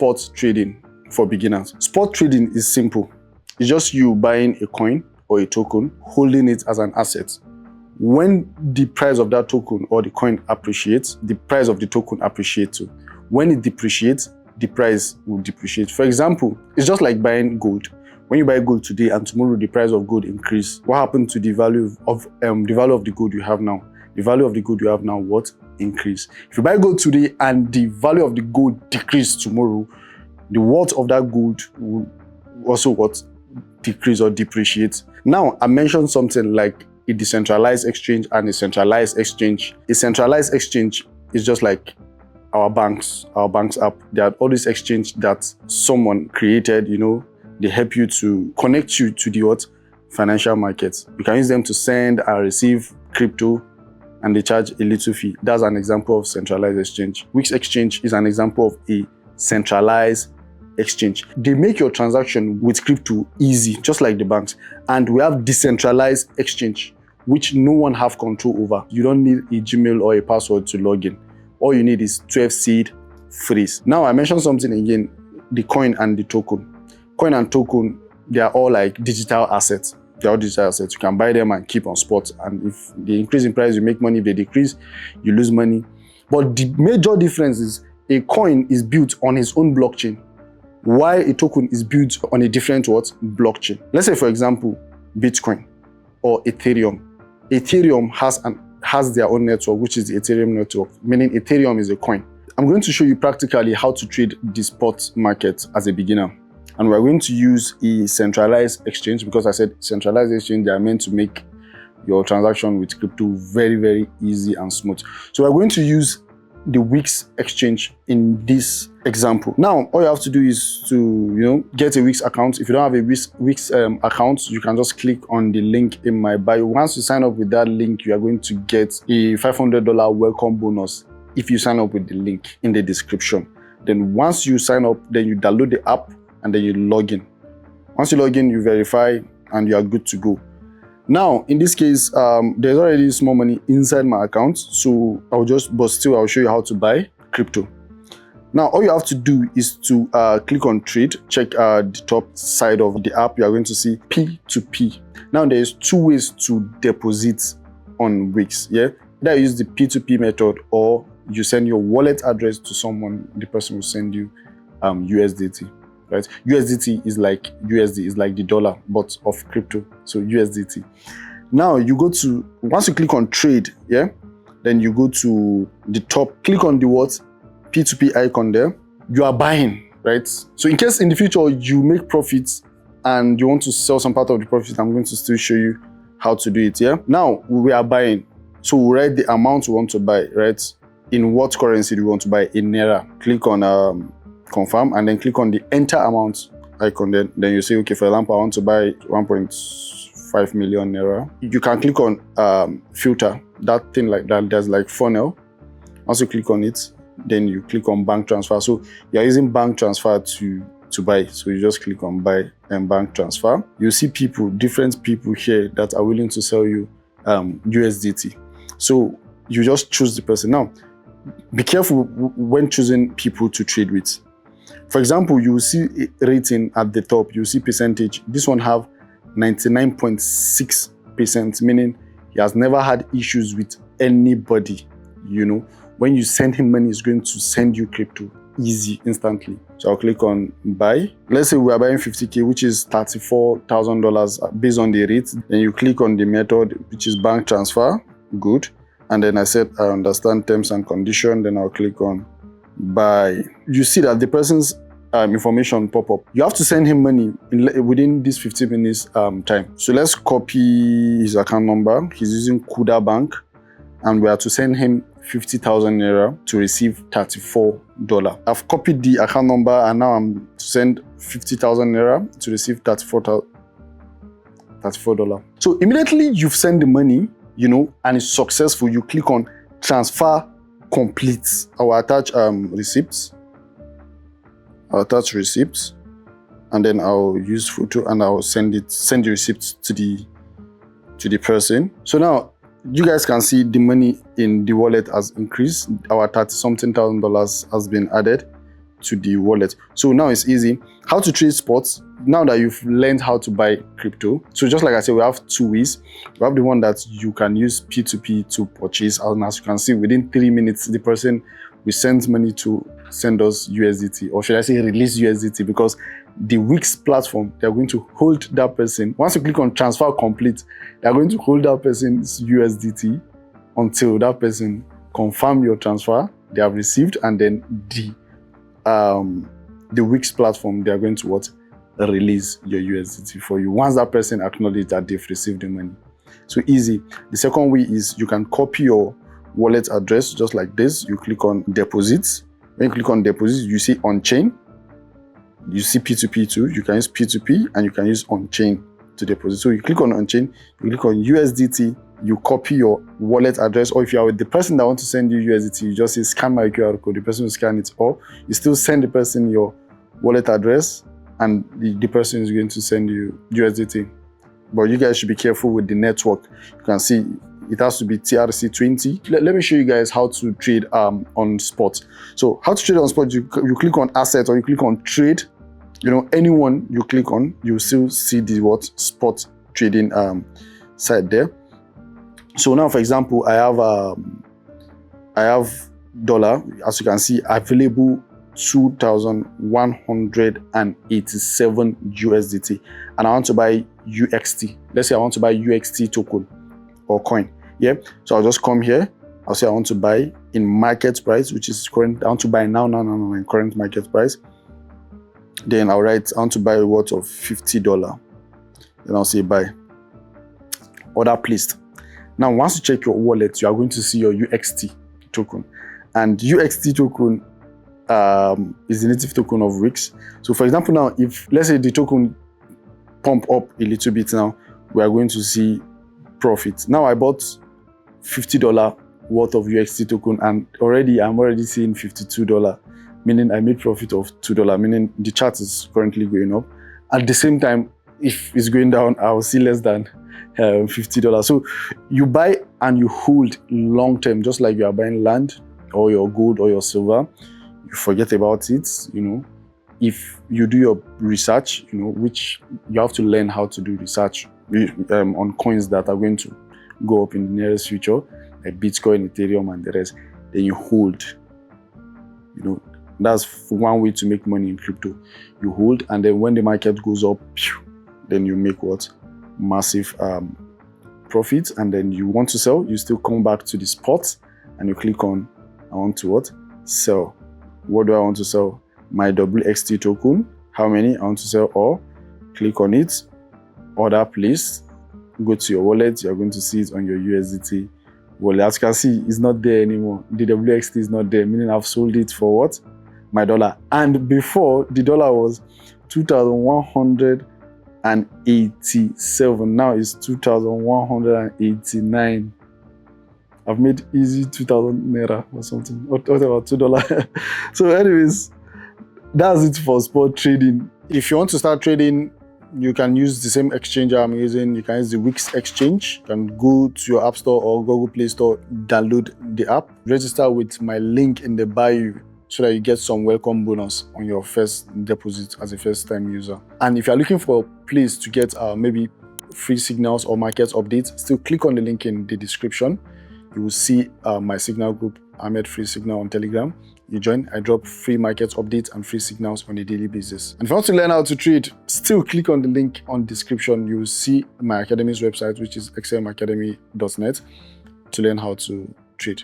spot trading for beginners. Spot trading is simple. It's just you buying a coin or a token, holding it as an asset. When the price of that token or the coin appreciates, the price of the token appreciates too. When it depreciates, the price will depreciate. For example, it's just like buying gold. When you buy gold today and tomorrow the price of gold increase, what happened to the value of the gold you have now? The value of the gold you have now what? Increase. If you buy gold today and the value of the gold decrease tomorrow, the worth of that gold will also what? Decrease or depreciate. Now, I mentioned something like a decentralized exchange and a centralized exchange. A centralized exchange is just like our bank's app. There are all these exchange that someone created, they help you to connect you to the what? Financial markets. You can use them to send and receive crypto, and they charge a little fee. That's an example of centralized exchange. WEEX exchange is an example of a centralized exchange. They make your transaction with crypto easy, just like the banks. And we have decentralized exchange, which no one have control over. You don't need a Gmail or a password to log in. All you need is 12 seed phrase. Now, I mentioned something again, the coin and the token. Coin and token, they are all like digital assets. They're all digital assets. You can buy them and keep on spot. And if they increase in price, you make money. If they decrease, you lose money. But the major difference is a coin is built on its own blockchain, while a token is built on a different what? Blockchain. Let's say, for example, Bitcoin or Ethereum. Ethereum has their own network, which is the Ethereum network, meaning Ethereum is a coin. I'm going to show you practically how to trade the spot market as a beginner. And we're going to use a centralized exchange, because I said centralized exchange, they are meant to make your transaction with crypto very, very easy and smooth. So we're going to use the WEEX exchange in this example. Now, all you have to do is to, get a WEEX account. If you don't have a WEEX account, you can just click on the link in my bio. Once you sign up with that link, you are going to get a $500 welcome bonus if you sign up with the link in the description. Then once you sign up, then you download the app and then you log in. Once you log in, you verify and you are good to go. Now, in this case, there's already small money inside my account, so I'll show you how to buy crypto. Now, all you have to do is to click on trade, check the top side of the app. You are going to see P2P. Now, there's two ways to deposit on WEEX. Yeah, either use the P2P method, or you send your wallet address to someone. The person will send you USDT. Right? USDT is like USD, is like the dollar, but of crypto. So USDT. Now once you click on trade, yeah, then you go to the top, click on the P2P icon there. You are buying, right? So in case in the future you make profits and you want to sell some part of the profit, I'm going to still show you how to do it. Yeah. Now we are buying. So we write the amount we want to buy, right? In what currency do we want to buy? In Naira. Click on confirm, and then click on the enter amount icon. Then you say, okay, for example, I want to buy 1.5 million Naira. You can click on filter, that thing like that. There's like funnel. Once you click on it, then you click on bank transfer. So you're using bank transfer to buy. So you just click on buy and bank transfer. You see different people here that are willing to sell you USDT. So you just choose the person. Now, be careful when choosing people to trade with. For example, you will see rating at the top, you will see percentage. This one have 99.6%, meaning he has never had issues with anybody. When you send him money, he's going to send you crypto easy, instantly. So I'll click on buy. Let's say we are buying 50K, which is $34,000 based on the rate. Then you click on the method, which is bank transfer. Good. And then I said, I understand terms and conditions. Then I'll click on buy. You see that the person's information pop up. You have to send him money within this 15 minutes time. So let's copy his account number. He's using Kuda Bank, and we are to send him 50,000 Naira to receive $34. I've copied the account number, and now I'm to send 50,000 Naira to receive $34. So immediately you've sent the money, and it's successful. You click on transfer complete. I'll attach receipts. And then I'll use photo, and I'll send the receipts to the person. So now you guys can see the money in the wallet has increased. Our $30-something thousand has been added. to the wallet. So now it's easy. How to trade spots, now that you've learned how to buy crypto. So just like I said, we have two ways. We have the one that you can use P2P to purchase, and as you can see, within 3 minutes, the person we send money to send us USDT, or should I say release USDT, because the WEEX platform, they're going to hold that person. Once you click on transfer complete, they're going to hold that person's USDT until that person confirm your transfer they have received, and then the WEEX platform, they are going to what? Release your USDT for you once that person acknowledges that they've received the money. So easy. The second way is you can copy your wallet address just like this. You click on deposits. When you click on deposits, you see on-chain. You see P2P too. You can use P2P and you can use on-chain to deposit. So you click on on-chain, you click on USDT, you copy your wallet address, or if you are with the person that wants to send you USDT, you just say scan my QR code, the person will scan it, or you still send the person your wallet address and the person is going to send you USDT. But you guys should be careful with the network. You can see it has to be TRC20. Let me show you guys how to trade on spot. So how to trade on spot, you click on asset or you click on trade. You know, anyone you click on, you still see the what spot trading side there. So now, for example, I have dollar, as you can see, available 2,187 USDT, and I want to buy UXT. Let's say I want to buy UXT token or coin. Yeah, so I'll just come here. I'll say I want to buy in market price, which is current. I want to buy now in current market price. Then I'll write I want to buy a worth of $50. Then I'll say buy. Order placed. Now, once you check your wallet, you are going to see your UXT token, and UXT token is the native token of WEEX. So for example, now if let's say the token pump up a little bit, now we are going to see profit. Now I bought $50 worth of UXT token, and I'm already seeing $52, meaning I made profit of $2, meaning the chart is currently going up. At the same time, if it's going down, I will see less than $50. So you buy and you hold long term, just like you are buying land or your gold or your silver. You forget about it, you know. If you do your research, you know, which you have to learn how to do research on coins that are going to go up in the nearest future, like Bitcoin, Ethereum, and the rest, then you hold. You know, that's one way to make money in crypto. You hold, and then when the market goes up, then you make what? Massive profits. And then you want to sell, you still come back to the spot and you click on I want to what? Sell. What do I want to sell? My WXT token. How many I want to sell? Or click on it, order place, go to your wallet. You're going to see it on your USDT wallet. As you can see, it's not there anymore. The WXT is not there, meaning I've sold it for what? My dollar. And before, the dollar was 2,187. Now it's 2,189. I've made easy 2,000 naira or something. What about $2? So anyways, that's it for spot trading. If you want to start trading, you can use the same exchange I'm using. You can use the WEEX exchange. You can go to your App Store or Google Play Store, download the app, register with my link in the bio so that you get some welcome bonus on your first deposit as a first-time user. And if you're looking for a place to get maybe free signals or market updates, still click on the link in the description. You will see my signal group, Ahmed Free Signal, on Telegram. You join, I drop free market updates and free signals on a daily basis. And if you want to learn how to trade, still click on the link on the description. You will see my academy's website, which is xmacademy.net, to learn how to trade.